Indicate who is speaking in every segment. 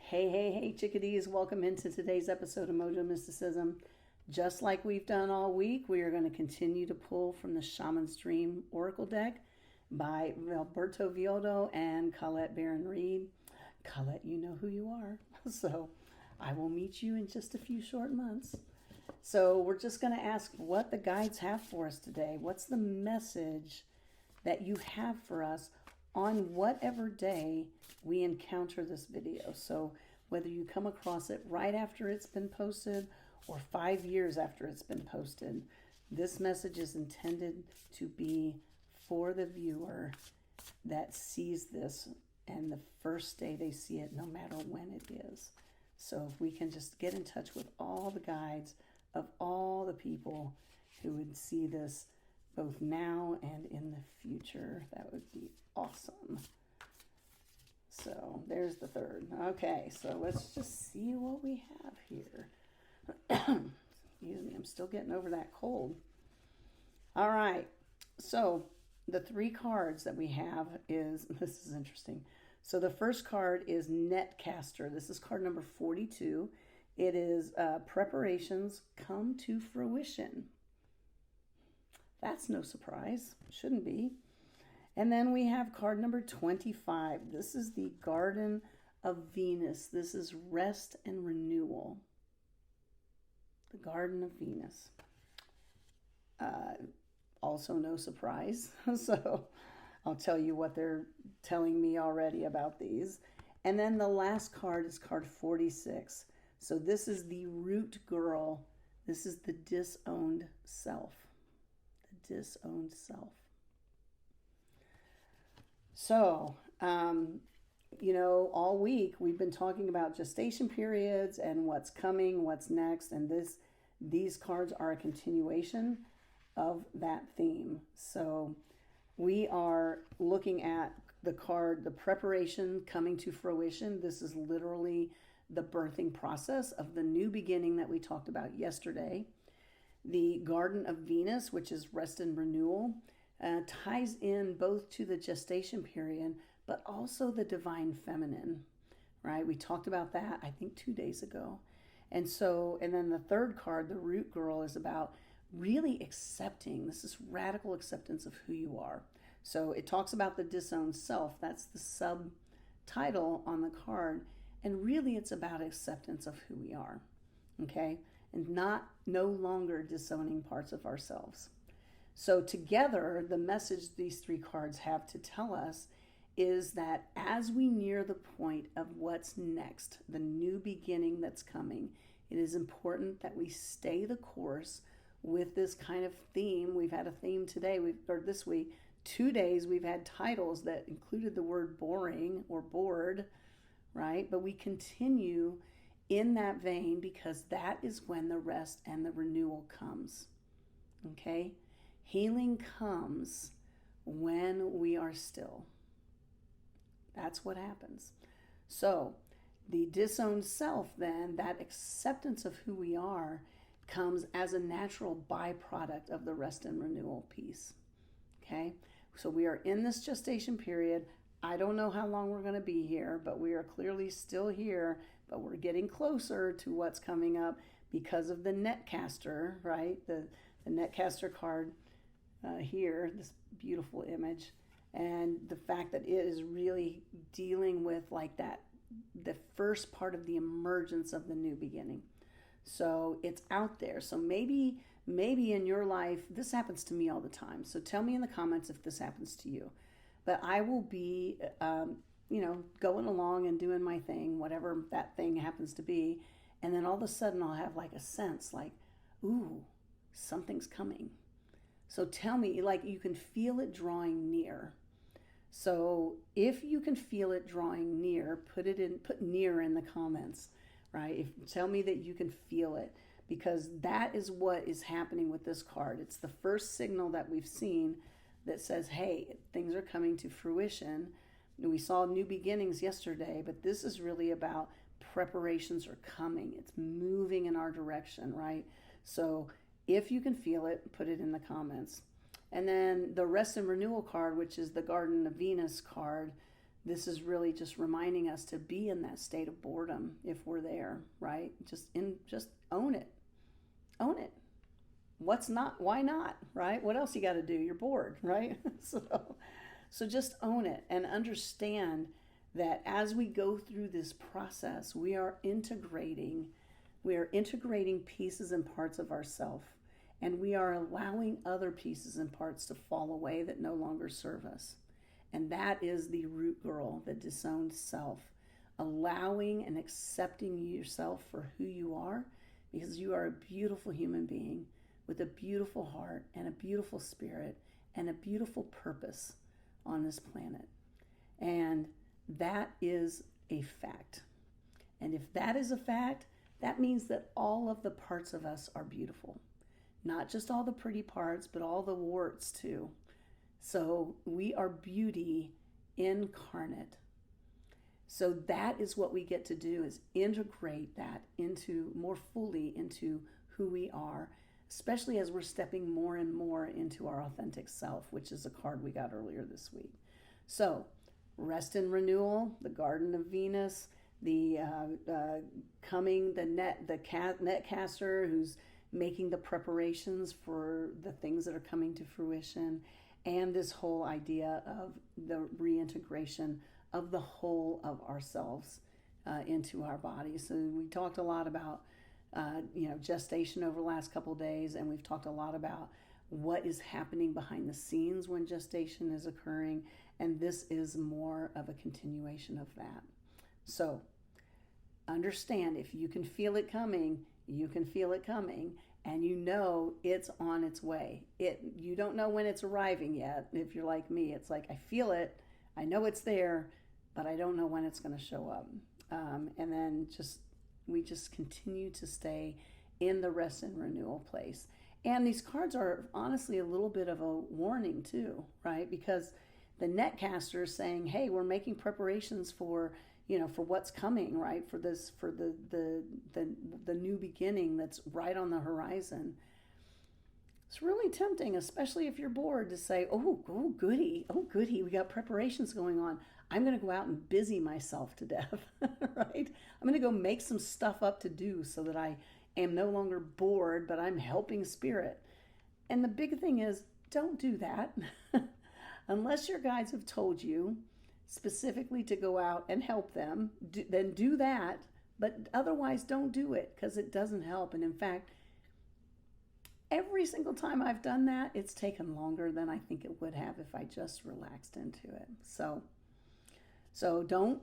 Speaker 1: Hey, hey, hey, chickadees. Welcome into today's episode of Mojo Mysticism. Just like we've done all week, we are going to continue to pull from the Shaman Stream Oracle deck by Valberto Viodo and Colette Reed. Colette, you know who you are. So I will meet you in just a few short months. So we're just going to ask what the guides have for us today. What's the message that you have for us on whatever day we encounter this video? So whether you come across it right after it's been posted or 5 years after it's been posted, this message is intended to be for the viewer that sees this and the first day they see it, no matter when it is. So if we can just get in touch with all the guides of all the people who would see this both now and in the future, that would be awesome. So there's the third. Okay, so let's just see what we have here. Excuse me, I'm still getting over that cold. All right, so the three cards that we have this is interesting. So the first card is Netcaster. This is card number 42. It is preparations come to fruition. That's no surprise. Shouldn't be. And then we have card number 25. This is the Garden of Venus. This is rest and renewal. The Garden of Venus. Also no surprise. So I'll tell you what they're telling me already about these. And then the last card is card 46. So this is the root girl. This is the disowned self. The disowned self. So, all week we've been talking about gestation periods and what's coming, what's next, and these cards are a continuation of that theme. So we are looking at the card, the preparation coming to fruition. This is literally the birthing process of the new beginning that we talked about yesterday. The Garden of Venus, which is rest and renewal, ties in both to the gestation period, but also the divine feminine, right? We talked about that, I think, 2 days ago. And then the third card, the root girl, is about really accepting. This is radical acceptance of who you are. So it talks about the disowned self. That's the subtitle on the card. And really it's about acceptance of who we are, okay? And no longer disowning parts of ourselves. So together, the message these three cards have to tell us is that as we near the point of what's next, the new beginning that's coming, it is important that we stay the course with this kind of theme. We've had a theme today, or this week, 2 days, we've had titles that included the word boring or bored, right? But we continue in that vein because that is when the rest and the renewal comes, okay? Healing comes when we are still. That's what happens. So the disowned self then, that acceptance of who we are, comes as a natural byproduct of the rest and renewal piece. Okay? So we are in this gestation period. I don't know how long we're going to be here, but we are clearly still here, but we're getting closer to what's coming up because of the Netcaster, right? The Netcaster card here, this beautiful image, and the fact that it is really dealing with like that, the first part of the emergence of the new beginning. So it's out there. So maybe in your life, this happens to me all the time. So tell me in the comments if this happens to you. But I will be, going along and doing my thing, whatever that thing happens to be. And then all of a sudden I'll have like a sense like, ooh, something's coming. So tell me, like you can feel it drawing near. So if you can feel it drawing near, put near in the comments, right? Tell me that you can feel it, because that is what is happening with this card. It's the first signal that we've seen that says, hey, things are coming to fruition. We saw new beginnings yesterday, but this is really about preparations are coming. It's moving in our direction, right? So if you can feel it, put it in the comments. And then the rest and renewal card, which is the Garden of Venus card, this is really just reminding us to be in that state of boredom if we're there, right? Just own it. Own it. What's not? Why not? Right? What else you got to do? You're bored, right? So just own it and understand that as we go through this process, we are integrating pieces and parts of ourself, and we are allowing other pieces and parts to fall away that no longer serve us. And that is the root girl, the disowned self, allowing and accepting yourself for who you are, because you are a beautiful human being with a beautiful heart and a beautiful spirit and a beautiful purpose on this planet. And that is a fact. And if that is a fact, that means that all of the parts of us are beautiful. Not just all the pretty parts, but all the warts too. So we are beauty incarnate. So that is what we get to do, is integrate that into more fully into who we are, especially as we're stepping more and more into our authentic self, which is a card we got earlier this week. So rest in renewal, the Garden of Venus, the Netcaster who's making the preparations for the things that are coming to fruition, and this whole idea of the reintegration of the whole of ourselves into our bodies. So we talked a lot about gestation over the last couple of days, and we've talked a lot about what is happening behind the scenes when gestation is occurring, and this is more of a continuation of that. So understand, if you can feel it coming, you can feel it coming, and you know it's on its way. You don't know when it's arriving yet. If you're like me, it's like, I feel it, I know it's there, but I don't know when it's going to show up. And then we just continue to stay in the rest and renewal place. And these cards are honestly a little bit of a warning too, right? Because the Netcaster is saying, hey, we're making preparations for what's coming, right? For the new beginning that's right on the horizon. It's really tempting, especially if you're bored, to say, oh goody, we got preparations going on. I'm going to go out and busy myself to death, right? I'm going to go make some stuff up to do so that I am no longer bored, but I'm helping spirit. And the big thing is, don't do that. Unless your guides have told you specifically to go out and help them, then do that. But otherwise, don't do it, because it doesn't help. And in fact, every single time I've done that, it's taken longer than I think it would have if I just relaxed into it. So don't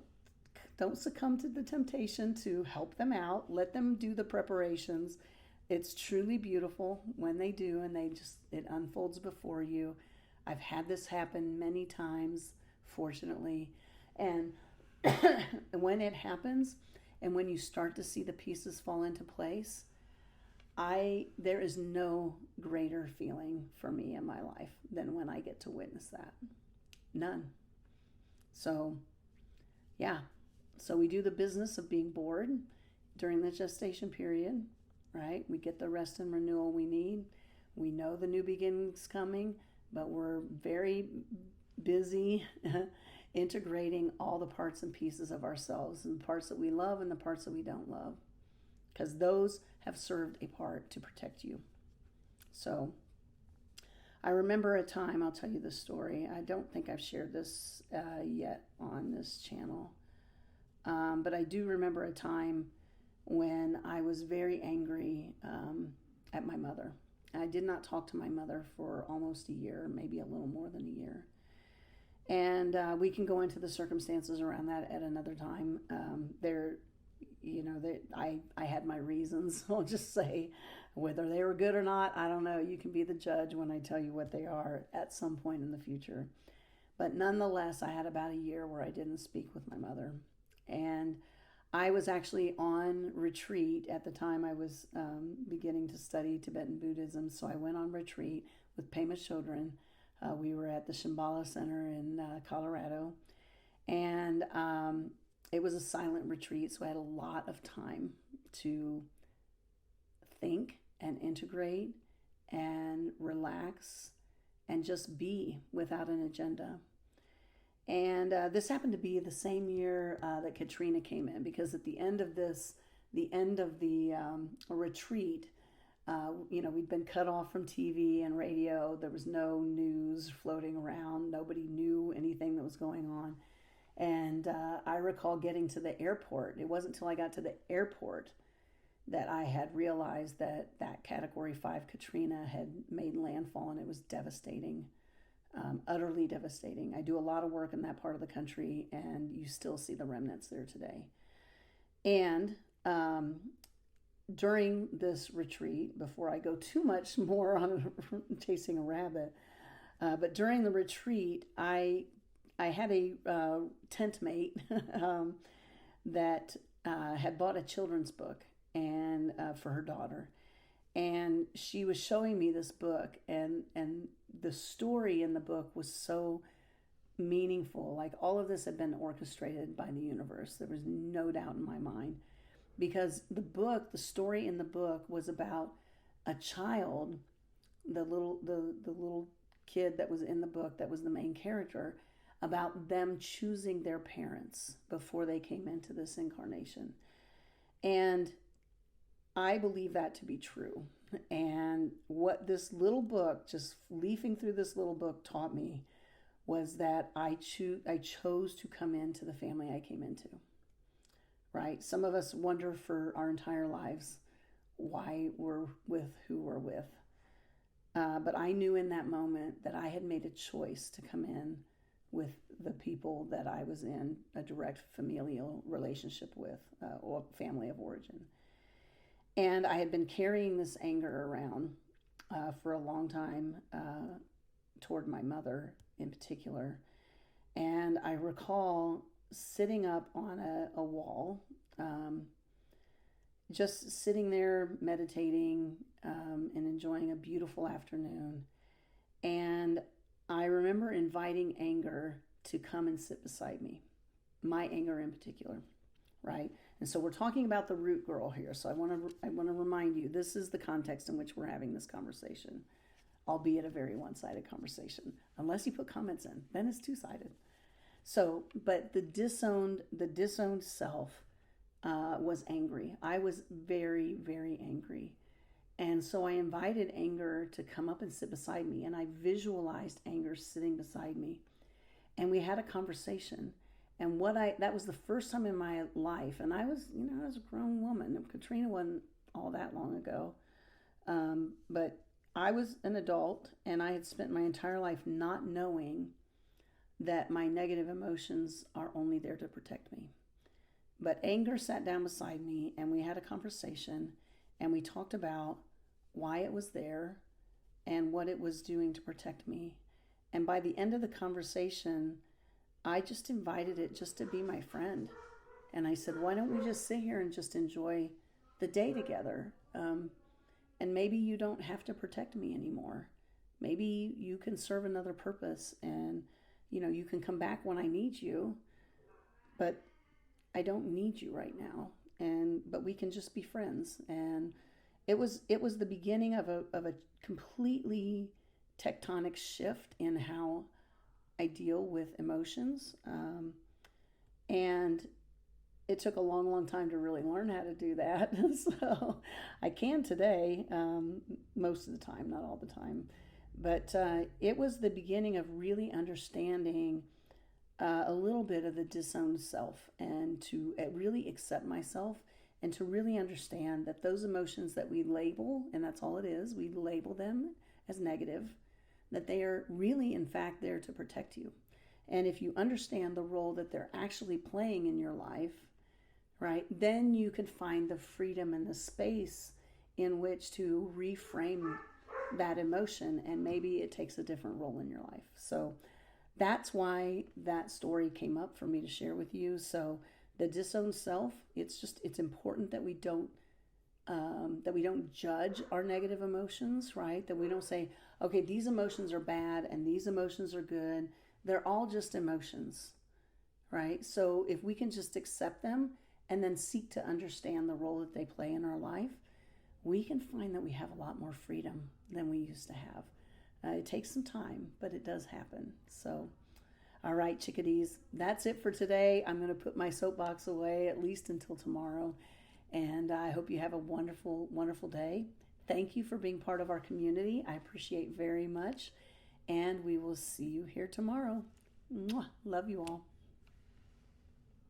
Speaker 1: succumb to the temptation to help them out. Let them do the preparations. It's truly beautiful when they do, and it unfolds before you. I've had this happen many times, fortunately. And when it happens, and when you start to see the pieces fall into place, there is no greater feeling for me in my life than when I get to witness that. None. So, yeah. So we do the business of being bored during the gestation period, right? We get the rest and renewal we need. We know the new beginning's coming, but we're very busy integrating all the parts and pieces of ourselves, and the parts that we love and the parts that we don't love, because those have served a part to protect you. So I remember a time, I'll tell you this story. I don't think I've shared this yet on this channel, but I do remember a time when I was very angry at my mother. I did not talk to my mother for almost a year, maybe a little more than a year. And we can go into the circumstances around that at another time. I had my reasons. I'll just say, whether they were good or not, I don't know. You can be the judge when I tell you what they are at some point in the future. But nonetheless, I had about a year where I didn't speak with my mother. And I was actually on retreat at the time. I was beginning to study Tibetan Buddhism, so I went on retreat with Pema Chodron. We were at the Shambhala Center in Colorado, and it was a silent retreat, so I had a lot of time to think and integrate and relax and just be without an agenda. And this happened to be the same year that Katrina came in, because at the end of the retreat, we'd been cut off from TV and radio. There was no news floating around. Nobody knew anything that was going on. And I recall getting to the airport. It wasn't until I got to the airport that I had realized that Category 5 Katrina had made landfall, and it was devastating, utterly devastating. I do a lot of work in that part of the country, and you still see the remnants there today. And during this retreat, before I go too much more on chasing a rabbit, but during the retreat, I had a tent mate that had bought a children's book and for her daughter, and she was showing me this book, and the story in the book was so meaningful. Like, all of this had been orchestrated by the universe. There was no doubt in my mind, because the story in the book was about a child, the little kid that was in the book, that was the main character, about them choosing their parents before they came into this incarnation. And I believe that to be true. And what this little book, just leafing through this little book, taught me was that I chose to come into the family I came into. Right? Some of us wonder for our entire lives why we're with who we're with. But I knew in that moment that I had made a choice to come in with the people that I was in a direct familial relationship with, or family of origin. And I had been carrying this anger around for a long time toward my mother in particular. And I recall sitting up on a wall, just sitting there meditating and enjoying a beautiful afternoon. And I remember inviting anger to come and sit beside me, my anger in particular, right? And so we're talking about the root girl here. So I want to remind you, this is the context in which we're having this conversation, albeit a very one-sided conversation. Unless you put comments in, then it's two-sided. So, but the disowned self was angry. I was very, very angry. And so I invited anger to come up and sit beside me, and I visualized anger sitting beside me. And we had a conversation. And that was the first time in my life, and I was a grown woman. Katrina wasn't all that long ago. But I was an adult, and I had spent my entire life not knowing that my negative emotions are only there to protect me. But anger sat down beside me, and we had a conversation, and we talked about why it was there and what it was doing to protect me. And by the end of the conversation, I just invited it just to be my friend. And I said, why don't we just sit here and just enjoy the day together? And maybe you don't have to protect me anymore. Maybe you can serve another purpose, and you can come back when I need you, but I don't need you right now. But we can just be friends. And it was the beginning of a completely tectonic shift in how I deal with emotions. And it took a long, long time to really learn how to do that. So I can today, most of the time, not all the time. But it was the beginning of really understanding a little bit of the disowned self, and to really accept myself, and to really understand that those emotions that we label, and that's all it is, we label them as negative, that they are really, in fact, there to protect you. And if you understand the role that they're actually playing in your life, right, then you can find the freedom and the space in which to reframe that emotion, and maybe it takes a different role in your life. So that's why that story came up for me to share with you. So the disowned self, it's important that we don't judge our negative emotions, right? That we don't say, okay, these emotions are bad and these emotions are good. They're all just emotions, right? So if we can just accept them and then seek to understand the role that they play in our life, we can find that we have a lot more freedom than we used to have. It takes some time, but it does happen. So, All right, chickadees, that's it for today. I'm going to put my soapbox away at least until tomorrow. And I hope you have a wonderful, wonderful day. Thank you for being part of our community. I appreciate very much. And we will see you here tomorrow. Mwah. Love you all.